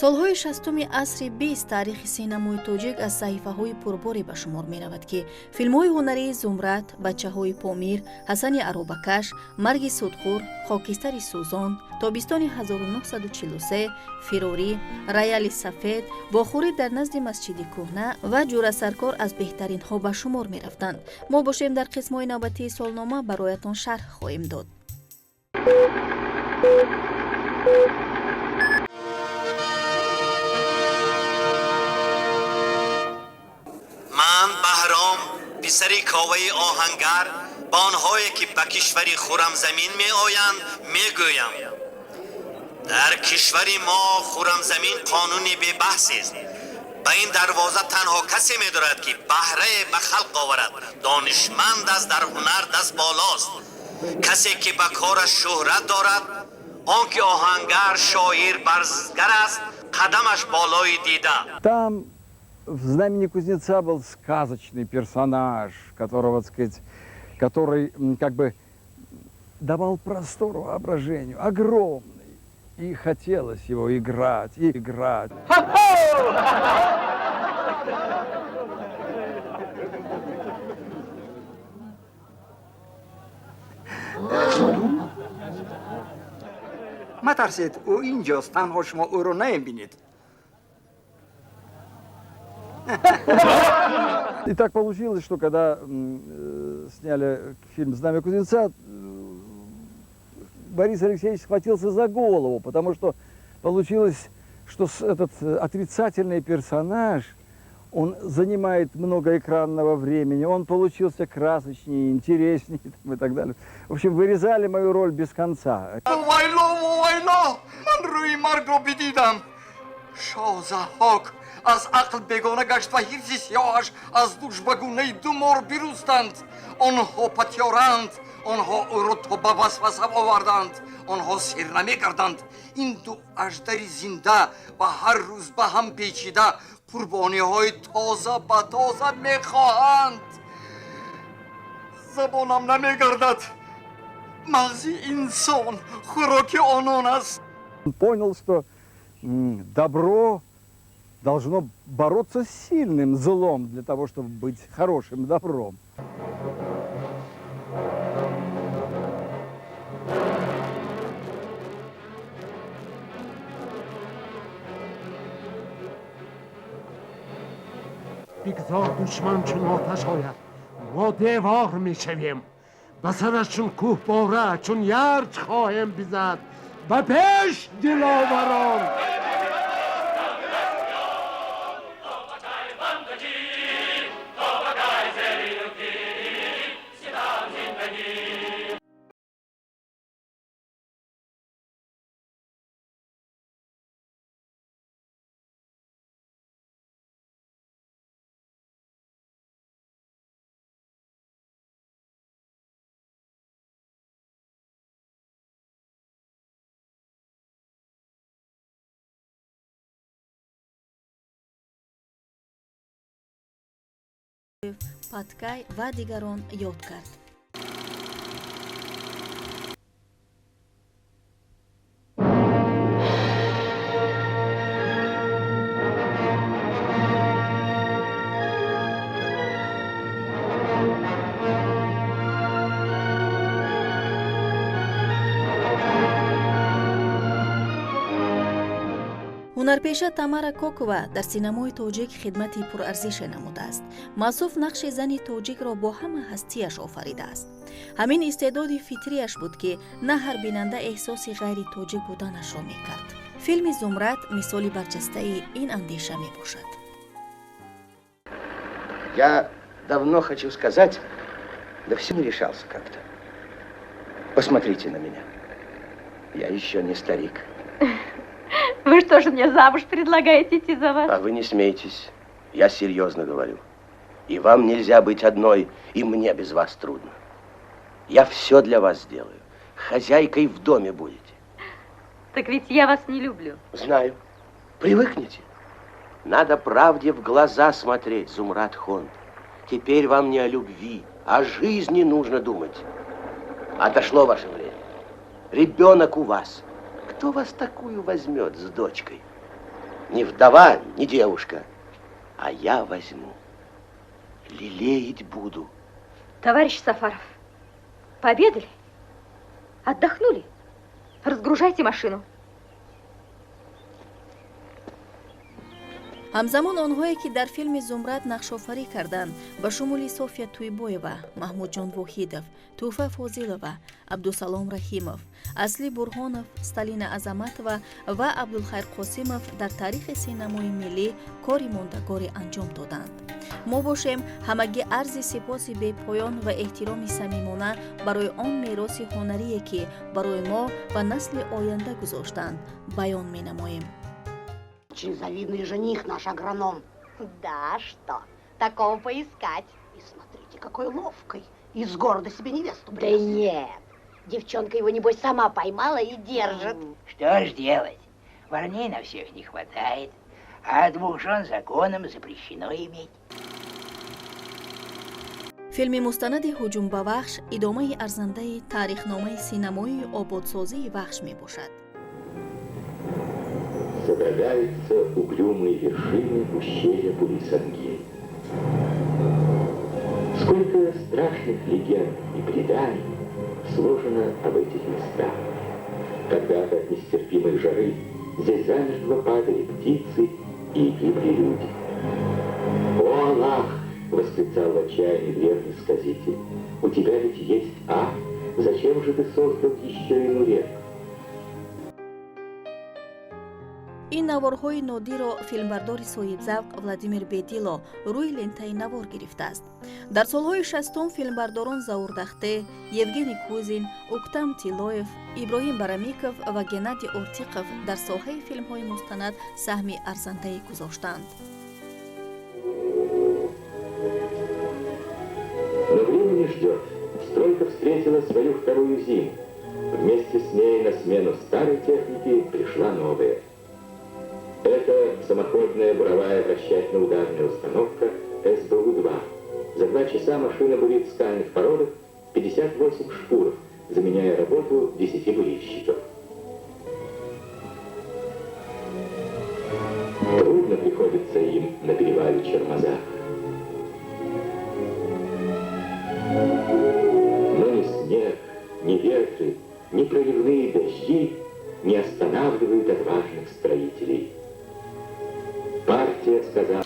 солҳои 60-уми асри 20 таърихи синамои тоҷик аз саҳифаҳои пурборе ба шумор меравад, ки филмҳои ҳунарии «Зумрад», «Бачаҳои Помир», «Ҳасани Аробакаш», «Марги Судхӯр», «Хокистари Сӯзон», «Тобистони 1943», «Фирорӣ», «Рояли сафед», «Бохурӣ дар назди Масҷиди кӯҳна» ва «Ҷура саркор» аз беҳтаринҳо ба шумор мерафтанд. Мо бошем дар қисмҳои навбатии солнома бароятон шарҳ хоҳем дод. من بهرام پسری کاوه آهنگر با آنهایی که به کشور خرمزمین می آیند می گویم در کشور ما خرمزمین قانونی بی بحثی است. به این دروازه تنها کسی می دارد که بهره به خلق آورد، دانشمند است، در هنر دست بالاست، کسی که به کارش شهرت دارد، آنکه آهنگر، شاعر، برزگر است، قدمش بالای دیده. Там в знамени кузнеца был сказочный персонаж, которого, так сказать, который как бы давал простор воображению, огромный. И хотелось его играть, и играть. مترسید او اینجاست، تنها شما او رو نمیبینید. И так получилось, что когда сняли фильм «Знамя кузнеца», Борис Алексеевич схватился за голову, потому что получилось, что этот отрицательный персонаж, он занимает много экранного времени, он получился красочнее, интереснее и так далее. В общем, вырезали мою роль без конца. از عقل بیگانه گشت و حرز سیاهش از دوش به گونه دو مار بیروستند. آنها پتیارند، آنها او را تا به وسوسه آوردند، آنها سیر نمیگردند. این دو اژدر زنده و هر روز به هم پیچیده قربانی های تازه به تازه میخواهند. زبانم نمیگردد، مغز انسان خوراک آنان است. Понял, что добро должно бороться с сильным злом для того, чтобы быть хорошим добром. بگذار دشمن چون آتش آید، ما دیوار میشویم، و سرش چون کوه باره چون یرج خواهیم بزد. و پیش دلاوران. Паткай ва дигарон ёд кард. ҳунарпеша Тамара Кокова дар синамои тоҷик хидмати пурарзише намудааст. Масуф нақши зани тоҷикро бо ҳама ҳастияш офаридааст. ҳамин истеъдоди фитриаш буд, ки на ҳар бинанда эҳсоси ғайри тоҷик буданашро мекард. Филми «Зумрад» мисоли барҷастаи ин андеша мебошад. Я давно хочу сказать, да все не решался как-то. Посмотрите на меня. Я еще не старик. Вы что же мне замуж предлагаете идти за вас? А вы не смейтесь. Я серьезно говорю. И вам нельзя быть одной, и мне без вас трудно. Я все для вас сделаю. Хозяйкой в доме будете. Так ведь я вас не люблю. Знаю. Привыкните. Надо правде в глаза смотреть, Зумрад Хонд. Теперь вам не о любви, о жизни нужно думать. Отошло ваше время. Ребенок у вас. Кто вас такую возьмет с дочкой? ни вдова, ни девушка. А я возьму, лелеять буду. Товарищ Сафаров, пообедали? Отдохнули? Разгружайте машину. ҳамзамон онҳое ки дар филми зумрад нақшофарӣ карданд ба шумоли софия туйбоева, маҳмудҷон воҳидов, тӯҳфа фозилова, абдусалом раҳимов, асли бурҳонов, сталина азаматова ва абдулхайр қосимов дар таърихи синамои миллӣ кори мондагоре анҷом доданд. мо бошем ҳамагӣ арзи сипоси бепоён ва эҳтироми самимона барои он мероси ҳунарие ки барои мо ва насли оянда гузоштанд баён менамоем. Очень завидный жених наш агроном. Да, что? Такого поискать. И смотрите, какой ловкой. Из города себе невесту Да привез. нет. Девчонка его, небось, сама поймала и держит. Что ж делать? Парней на всех не хватает, а 2 жен законом запрещено иметь. филми мустанади ҳуҷумбабахш идомаи арзандаи таърихномаи синамои ободсозии вахш мебошад. Содрогаются угрюмые вершины ущелья Пулисанги. Сколько страшных легенд и преданий сложено об этих местах. Когда-то от нестерпимой жары здесь замертво падали птицы и гибли люди. «О, Аллах!» — восклицал в отчаянии древний сказитель. «У тебя ведь есть ад, зачем же ты создал еще и Нурек?» ин наворҳои нодирро филмбардори соҳибзавқ Владимир Бедило рӯи лентаи навор гирифтааст. дар солҳои 60-ум филмбардорон Заур Дахте, Евгений Кузин, Уктам Тилоев, Иброҳим Барамиков ва Геннадий Ортиқов дар соҳаи филмҳои мустанад саҳми арзандае гузоштанд. Но время не ждет. Стройка встретила свою вторую зиму. Вместе с ней на смену старой техники пришла новая. Это самоходная буровая вращательно-ударная установка СБУ-2. За 2 часа машина бурит в скальных породах 58 шпуров, заменяя работу 10 бурильщиков. Трудно приходится им на перевале Чермозах. Но ни снег, ни ветры, ни проливные дожди не останавливают отважных строителей. Партия сказала...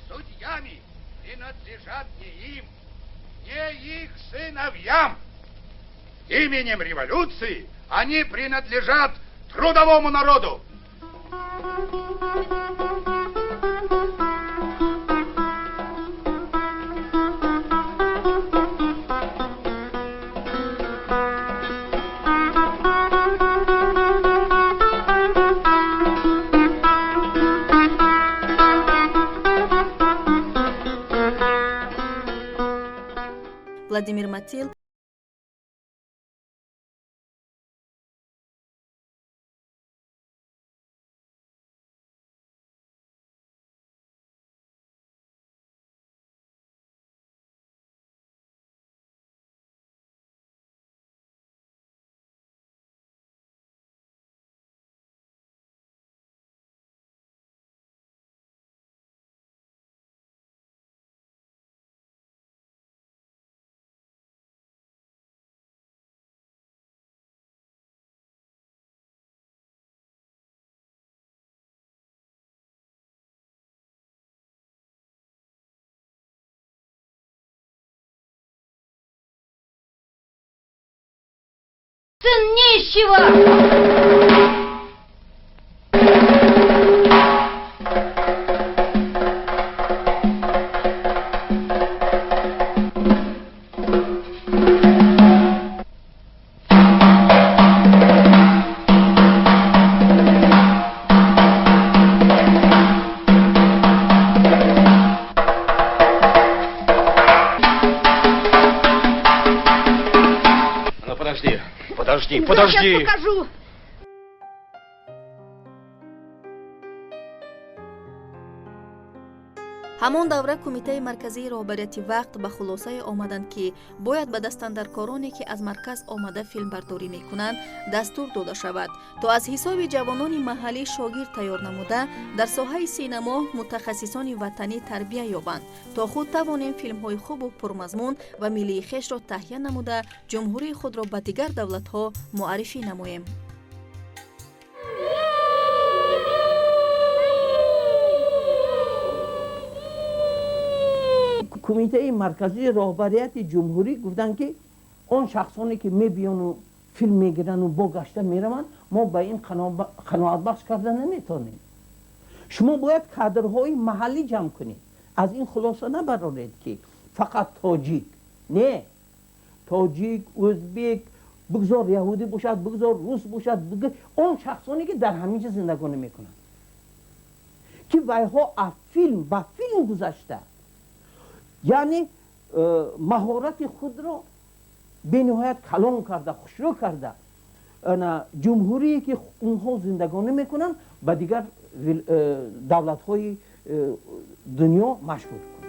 Судьями принадлежат не им, не их сыновьям. Именем революции они принадлежат трудовому народу. Владимир Матил Сын нищего! Подожди. Я сейчас покажу. ҳамон давра кумитаи марказии роҳбарияти вақт ба хулосае омаданд ки бояд ба дастандаркороне ки аз марказ омада филмбардорӣ мекунанд дастур дода шавад то аз ҳисоби ҷавонони маҳаллӣ шогирд тайёр намуда дар соҳаи синемо мутахассисони ватанӣ тарбия ёбанд то худ тавонем филмҳои хубу пурмазмун ва миллии хешро таҳия намуда ҷумҳурии худро ба дигар давлатҳо муаррифӣ намоем. کمیته مرکزی راهبریت جمهوری گفتن که اون شخصانی که میبیان و فیلم میگیرن و با گشته میرن ما به این قناعت بخش کردن نمیتونیم. شما باید کادرهای محلی جمع کنید. از این خلاصه نبرارید که فقط تاجیک. نه، تاجیک، ازبک، بگذار یهودی باشد، بگذار روس باشد، اون شخصانی که در همینجا زندگانی میکنن که ویها از فیلم به فیلم گذشته، یعنی مهارت خود را به نهایت کلان کرده، خوشرو کرده. جمهوری که اونها زندگانی میکنن به دیگر دولت‌های دنیا مشهور کنند.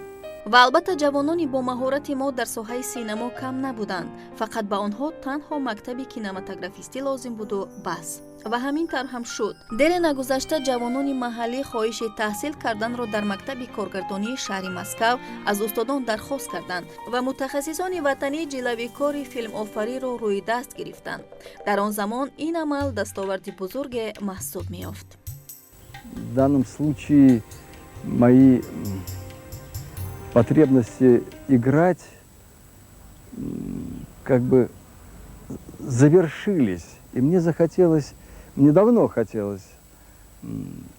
ва албатта ҷавонони бо маҳорати мо дар соҳаи синемо кам набуданд. фақат ба онҳо танҳо мактаби кинематографистӣ лозим буду бас. ва ҳамин тавр ҳам шуд. дере нагузашта ҷавонони маҳаллӣ хоҳиши таҳсил карданро дар мактаби коргардонии шаҳри Москав аз устодон дархост карданд ва мутахассисони ватанӣ ҷилавикори филмофариро рӯи даст гирифтанд. дар он замон ин амал дастоварди бузурге маҳсуб меёфт. В данном случае мои потребности играть как бы завершились. И мне захотелось, мне давно хотелось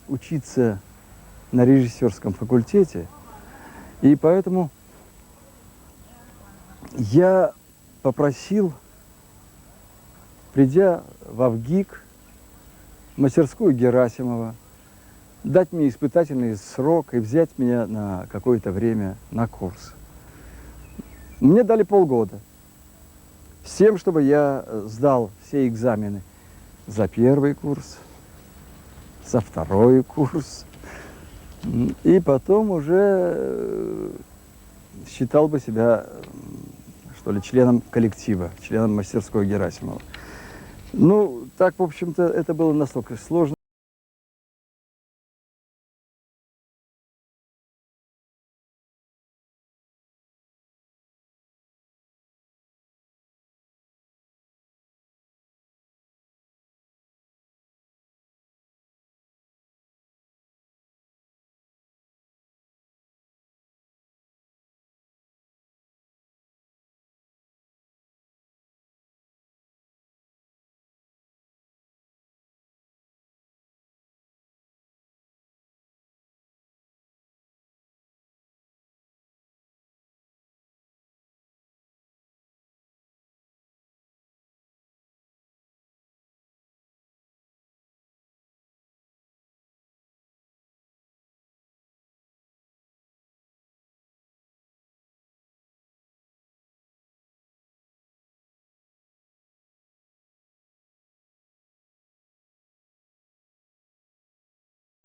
учиться на режиссерском факультете. И поэтому я попросил, придя в ВГИК, мастерскую Герасимова, дать мне испытательный срок и взять меня на какое-то время на курс. Мне дали полгода с тем, чтобы я сдал все экзамены за первый курс, за второй курс, и потом уже считал бы себя, что ли, членом коллектива, членом мастерской Герасимова. Ну, так, в общем-то, это было настолько сложно.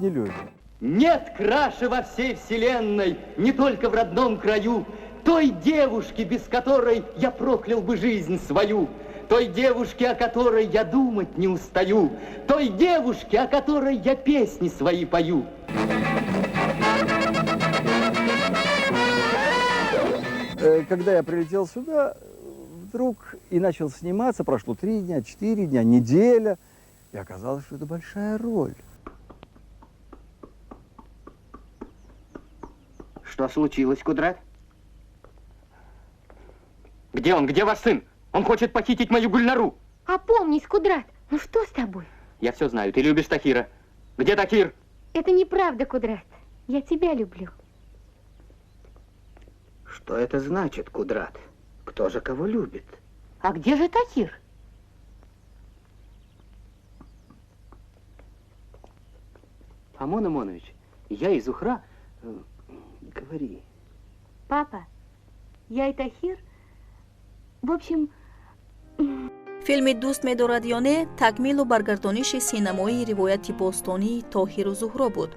Не люди. Нет краше во всей вселенной, не только в родном краю, той девушки, без которой я проклял бы жизнь свою, той девушки, о которой я думать не устаю, той девушки, о которой я песни свои пою. Когда я прилетел сюда, вдруг и начал сниматься, прошло 3 дня, 4 дня, неделя, и оказалось, что это большая роль. Что случилось, Кудрат? Где он? Где ваш сын? Он хочет похитить мою Гульнару. Опомнись, Кудрат. Ну что с тобой? Я все знаю. Ты любишь Тахира. Где Тахир? Это неправда, Кудрат. Я тебя люблю. Что это значит, Кудрат? Кто же кого любит? А где же Тахир? Амон Амонович, я и Зухра... Говори. Папа, я и Тахир... В общем... филми «Дӯст медорад ё не» такмилу баргардониши синамои ривояти бостонии Тоҳиру Зуҳро буд.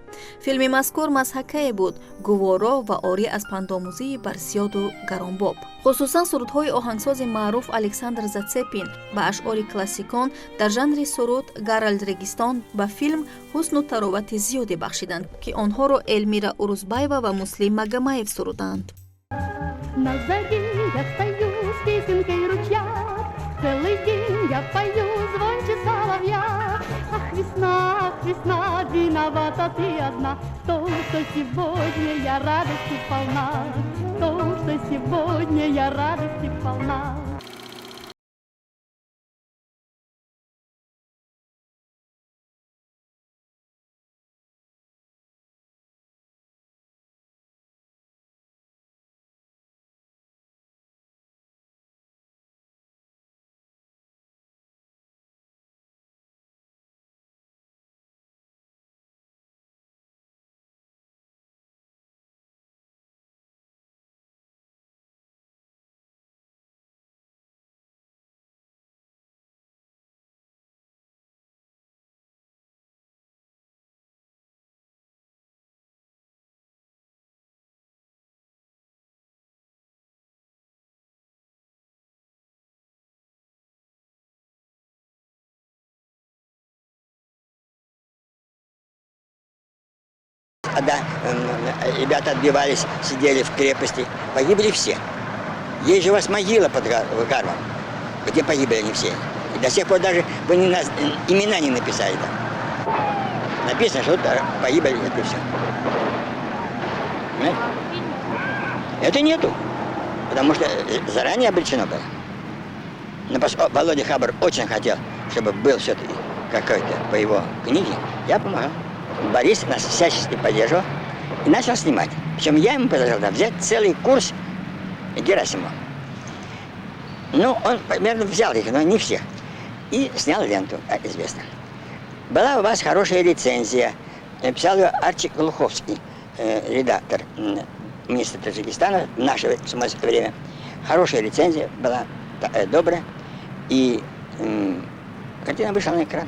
филми мазкур мазҳакае буд гуворо ва орӣ аз пандомӯзии барзиёду гаронбоб. хусусан сурудҳои оҳангсози маъруф Александр Зацепин ва ашъори классикон дар жанри суруд Гаральд Регистон ба филм ҳусну таровати зиёде бахшиданд, ки онҳоро Элмира Урузбаева ва Муслим Магомаев суруданд. Целый день я пою звонче соловья. Ах, весна, весна, виновата ты одна. То, что сегодня я радости полна. То, что сегодня я радости полна. Когда ребята отбивались, сидели в крепости, погибли все. Есть же у вас могила под Гарвом, где погибли они все. И до сих пор даже вы имена не написали там. Написано, что погибли, это и все. Понимаете? Это нету, потому что заранее обречено было. Но Володя Хабр очень хотел, чтобы был все-таки какой-то по его книге. Я помогал. Борис нас всячески поддерживал и начал снимать. Причем я ему предложил взять целый курс Герасимова. Ну, он примерно взял их, но не всех. И снял ленту, известно. Была у вас хорошая рецензия. Написал ее Арчи Глуховский, редактор, министр Таджикистана в наше время. Хорошая рецензия была, добрая. И картина вышла на экран.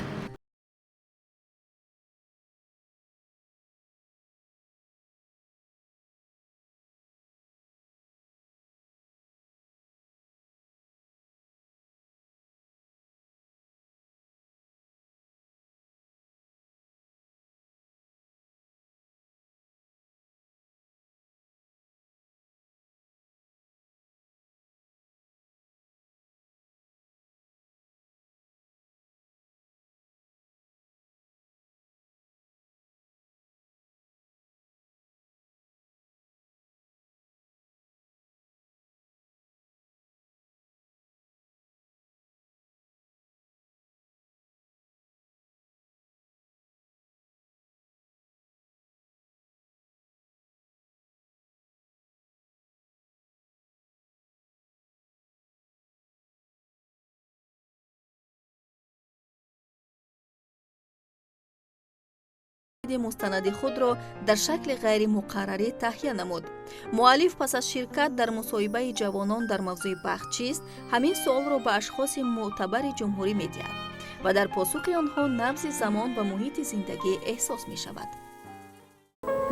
мустанади худро дар шакли ғайримуқаррарӣ таҳия намуд. муаллиф пас аз ширкат дар мусоҳибаи ҷавонон дар мавзӯи бахт чист, ҳамин суолро ба ашхоси мӯътабари ҷумҳурӣ медиҳад ва дар посухи онҳо набзи замон ва муҳити зиндагӣ эҳсос мешавад.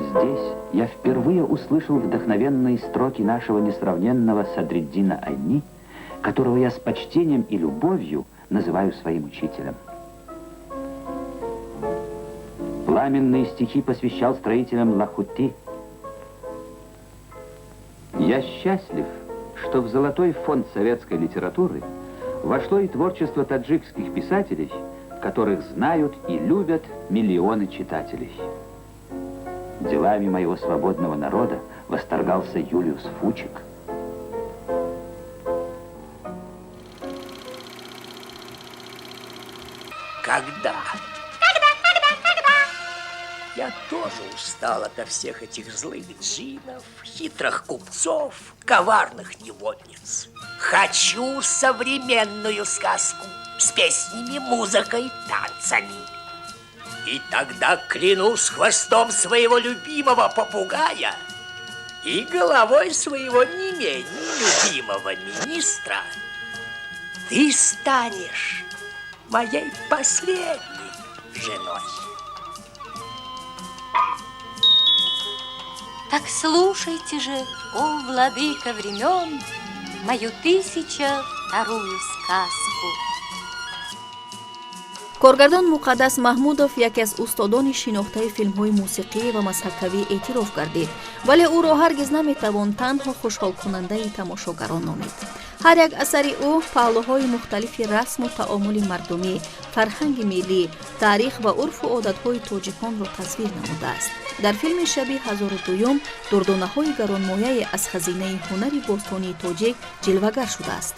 Здесь я впервые услышал вдохновенные строки нашего несравненного Садриддина Айни, которого я с почтением и любовью называю своим учителем. Пламенные стихи посвящал строителям Лахути. Я счастлив, что в золотой фонд советской литературы вошло и творчество таджикских писателей, которых знают и любят миллионы читателей. Делами моего свободного народа восторгался Юлиус Фучик. Когда? Я тоже устал ото всех этих злых джинов, хитрых купцов, коварных невольниц. Хочу современную сказку с песнями, музыкой, танцами. И тогда клянусь хвостом своего любимого попугая и головой своего не менее любимого министра, ты станешь моей последней женой. Так слушайте же, о владыка времен, мою 1002-ю сказку. коргардон муқаддас маҳмудов яке аз устодони шинохтаи филмҳои мусиқӣ ва мазҳабкавӣ эътироф гардид, вале ӯро ҳаргиз наметавон танҳо хушҳолкунандаи тамошогарон номид. ҳар як асари ӯ паҳлӯҳои мухталифи расму таомули мардумӣ, фарҳанги миллӣ, таърих ва урфу одатҳои тоҷиконро тасвир намудааст. дар филми шаби 1002 дурдонаҳои гаронмояе аз хазинаи ҳунари бостонии тоҷик ҷилвагар шудааст.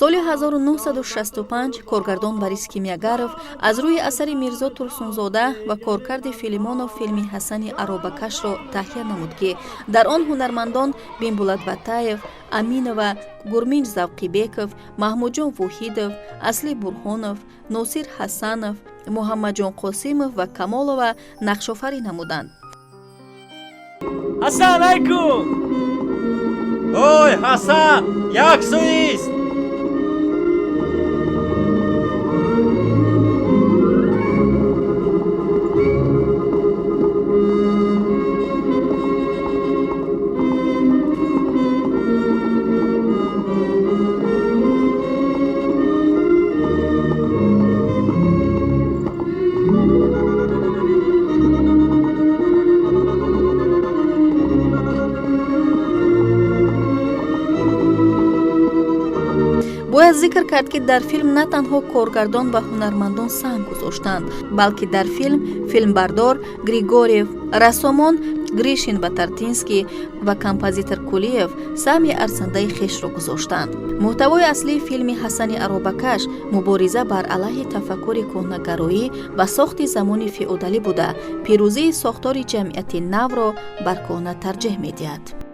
соли 1965 коргардон Борис Кимягаров аз рӯи асари Мирзо Турсунзода ва коркарди Филимонов филми Ҳасани Аробакашро таҳия намуд, ки дар он ҳунармандон Бинбулат Батаев, Аминова, Гурминҷ Завқибеков, Маҳмудҷон Вуҳидов, Асли Бурҳонов, Носир Ҳасанов, Муҳаммадҷон Қосимов ва Камолова нақшофарӣ намуданд. Ҳасан айку! Ой, Ҳасан, як суист! бояд зикр кард, ки дар филм на танҳо коргардон ва ҳунармандон саҳм гузоштанд, балки дар филм филмбардор Григорьев, рассомон Гришин Батартинский ва композитор Кулиев саҳми арзандаи хешро гузоштанд. муҳтавои аслии филми Ҳасани Аробакаш мубориза бар алайҳи тафаккури кӯҳнагароӣ ва сохти замони феодалӣ буда, пирӯзии сохтори ҷамъияти навро бар кӯҳна тарҷеҳ медиҳад.